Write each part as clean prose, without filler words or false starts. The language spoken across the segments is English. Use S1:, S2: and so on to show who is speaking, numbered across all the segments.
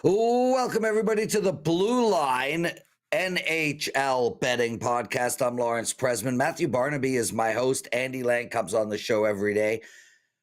S1: Welcome, everybody, to the Blue Line NHL betting podcast. I'm Lawrence Presman. Matthew Barnaby is my host. Andy Lang comes on the show every day.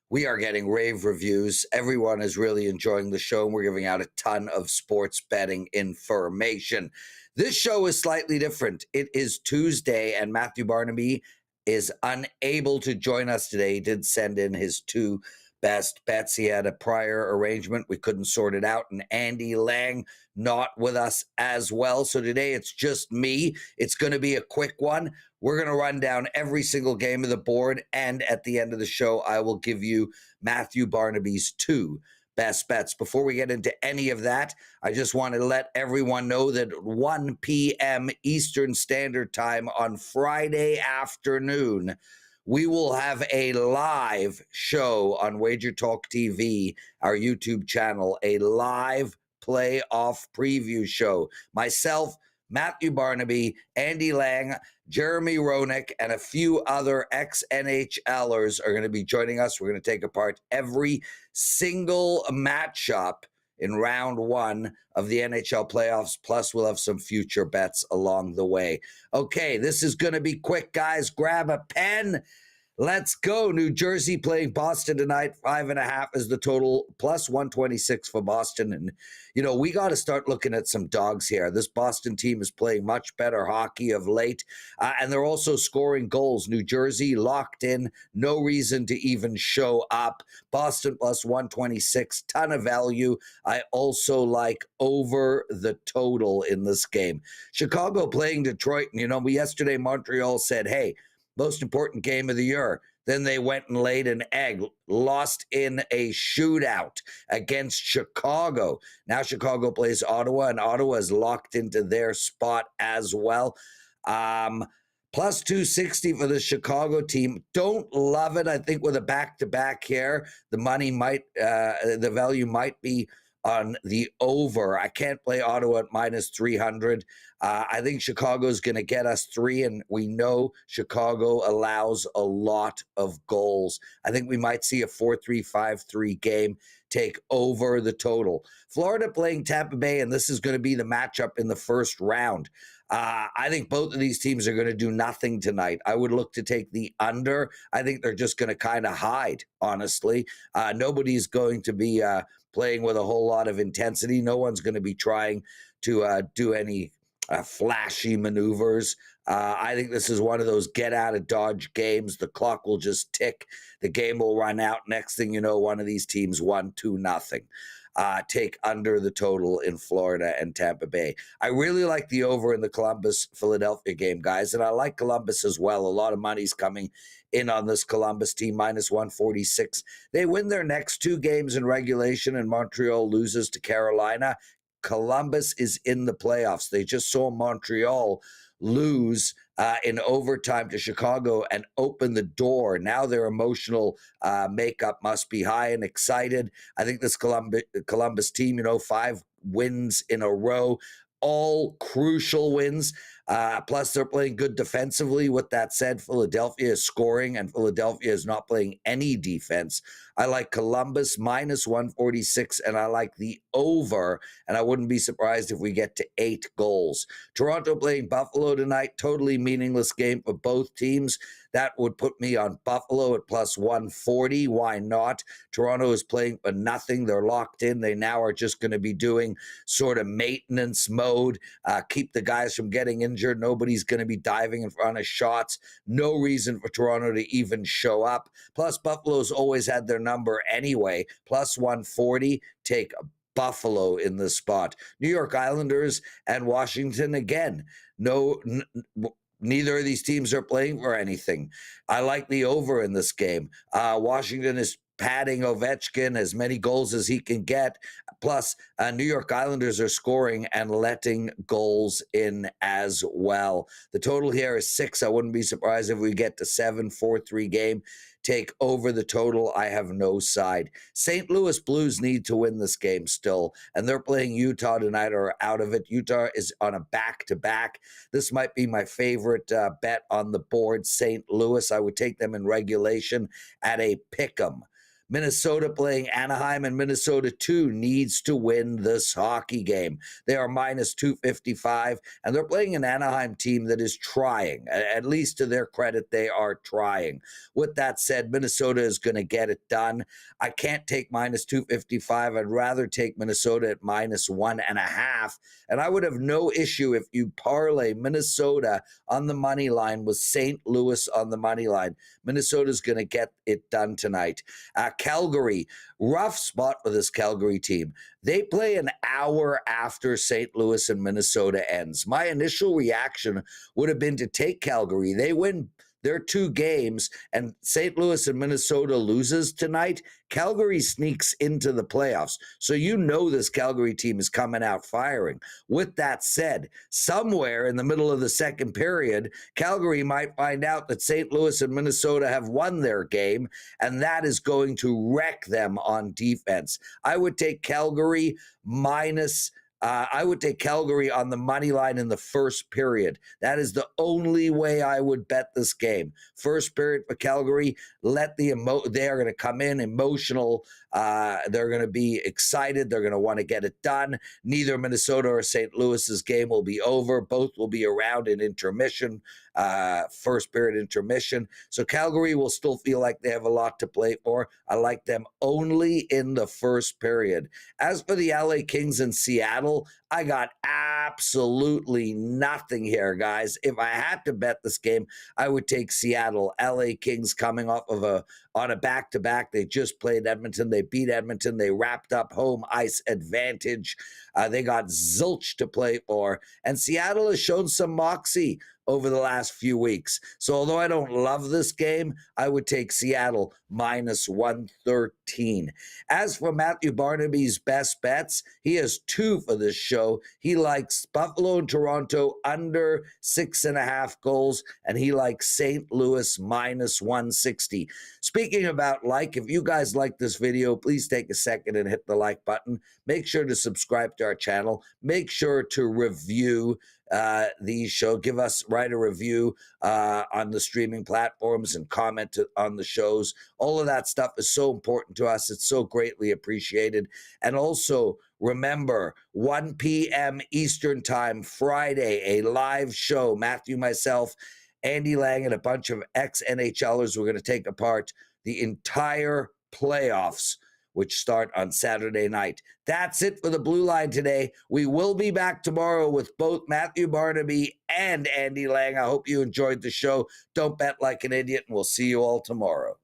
S1: We are getting rave reviews. Everyone is really enjoying the show, and we're giving out a ton of sports betting information. This show is slightly different. It is Tuesday, and Matthew Barnaby is unable to join us today. He did send in his two best bets. He had a prior arrangement. We couldn't sort it out. And Andy Lang not with us as well. So today it's just me. It's going to be a quick one. We're going to run down every single game of the board. And at the end of the show, I will give you Matthew Barnaby's two best bets. Before we get into any of that, I just want to let everyone know that 1 p.m. Eastern Standard Time on Friday afternoon, we will have a live show on WagerTalk TV, our YouTube channel, a live playoff preview show. Myself, Matthew Barnaby, Andy Lang, Jeremy Roenick, and a few other ex-NHLers are going to be joining us. We're going to take apart every single matchup in round one of the NHL playoffs, plus we'll have some future bets along the way. Okay, this is going to be quick, guys. Grab a pen. Let's go. New Jersey playing Boston tonight. 5.5 is the total, plus 126 for Boston. And, we got to start looking at some dogs here. This Boston team is playing much better hockey of late, and they're also scoring goals. New Jersey locked in, no reason to even show up. Boston plus 126, ton of value. I also like over the total in this game. Chicago playing Detroit. And, yesterday Montreal said, hey, most important game of the year. Then they went and laid an egg, lost in a shootout against Chicago. Now Chicago plays Ottawa, and Ottawa is locked into their spot as well. Plus 260 for the Chicago team. Don't love it. I think with a back-to-back here, the value might be on the over. I can't play Ottawa at minus 300. I think Chicago's going to get us 3, and we know Chicago allows a lot of goals. I think we might see a 4-3, 5-3 game take over the total. Florida playing Tampa Bay, and this is going to be the matchup in the first round. I think both of these teams are going to do nothing tonight. I would look to take the under. I think they're just going to kind of hide, honestly. Nobody's going to be playing with a whole lot of intensity. No one's going to be trying to do any flashy maneuvers. I think this is one of those get out of Dodge games. The clock will just tick. The game will run out. Next thing you know, one of these teams won 2-0. Take under the total in Florida and Tampa Bay. I really like the over in the Columbus-Philadelphia game, guys, and I like Columbus as well. A lot of money's coming in on this Columbus team, minus 146. They win their next 2 games in regulation, and Montreal loses to Carolina. Columbus is in the playoffs. They just saw Montreal lose in overtime to Chicago and open the door. Now their emotional makeup must be high and excited. I think this Columbus team, 5 wins in a row, all crucial wins. Plus, they're playing good defensively. With that said, Philadelphia is scoring, and Philadelphia is not playing any defense. I like Columbus minus 146, and I like the over, and I wouldn't be surprised if we get to 8 goals. Toronto playing Buffalo tonight. Totally meaningless game for both teams. That would put me on Buffalo at plus 140. Why not? Toronto is playing for nothing. They're locked in. They now are just going to be doing sort of maintenance mode, keep the guys from getting injured. Nobody's going to be diving in front of shots. No reason for Toronto to even show up. Plus, Buffalo's always had their number anyway. Plus 140. Take Buffalo in this spot. New York Islanders and Washington again. Neither of these teams are playing for anything. I like the over in this game. Washington is padding Ovechkin as many goals as he can get. Plus, New York Islanders are scoring and letting goals in as well. The total here is 6. I wouldn't be surprised if we get to 7, 4-3 game. Take over the total. I have no side. St. Louis Blues need to win this game still, and they're playing Utah tonight or out of it. Utah is on a back-to-back. This might be my favorite bet on the board. St. Louis, I would take them in regulation at a pick 'em. Minnesota playing Anaheim, and Minnesota too needs to win this hockey game. They are minus 255, and they're playing an Anaheim team that is trying. At least to their credit, they are trying. With that said, Minnesota is going to get it done. I can't take minus 255. I'd rather take Minnesota at minus 1.5. And I would have no issue if you parlay Minnesota on the money line with St. Louis on the money line. Minnesota's going to get it done tonight. Calgary, rough spot for this Calgary team. They play an hour after St. Louis and Minnesota ends. My initial reaction would have been to take Calgary. They win their 2 games, and St. Louis and Minnesota loses tonight. Calgary sneaks into the playoffs. So you know this Calgary team is coming out firing. With that said, somewhere in the middle of the second period, Calgary might find out that St. Louis and Minnesota have won their game, and that is going to wreck them on defense. I would take Calgary I would take Calgary on the money line in the first period. That is the only way I would bet this game. First period for Calgary, they are going to come in emotional. They're going to be excited. They're going to want to get it done. Neither Minnesota or St. Louis's game will be over. Both will be around in intermission, first period intermission. So Calgary will still feel like they have a lot to play for. I like them only in the first period. As for the LA Kings in Seattle, I got absolutely nothing here, guys. If I had to bet this game, I would take Seattle. LA Kings coming off of on a back-to-back. They just played Edmonton. They beat Edmonton. They wrapped up home ice advantage. They got zilch to play for. And Seattle has shown some moxie over the last few weeks. So although I don't love this game, I would take Seattle minus 113. As for Matthew Barnaby's best bets, he has 2 for this show. He likes Buffalo and Toronto under 6.5 goals, and he likes St. Louis minus 160. Speaking about if you guys like this video, please take a second and hit the like button. Make sure to subscribe to our channel. Make sure to review the show. Write a review on the streaming platforms and comment on the shows. All of that stuff is so important to us. It's so greatly appreciated. And also remember, 1 p.m. Eastern Time, Friday, a live show. Matthew, myself, Andy Lang, and a bunch of ex-NHLers. We're going to take apart the entire playoffs, which start on Saturday night. That's it for the Blue Line today. We will be back tomorrow with both Matthew Barnaby and Andy Lang. I hope you enjoyed the show. Don't bet like an idiot, and we'll see you all tomorrow.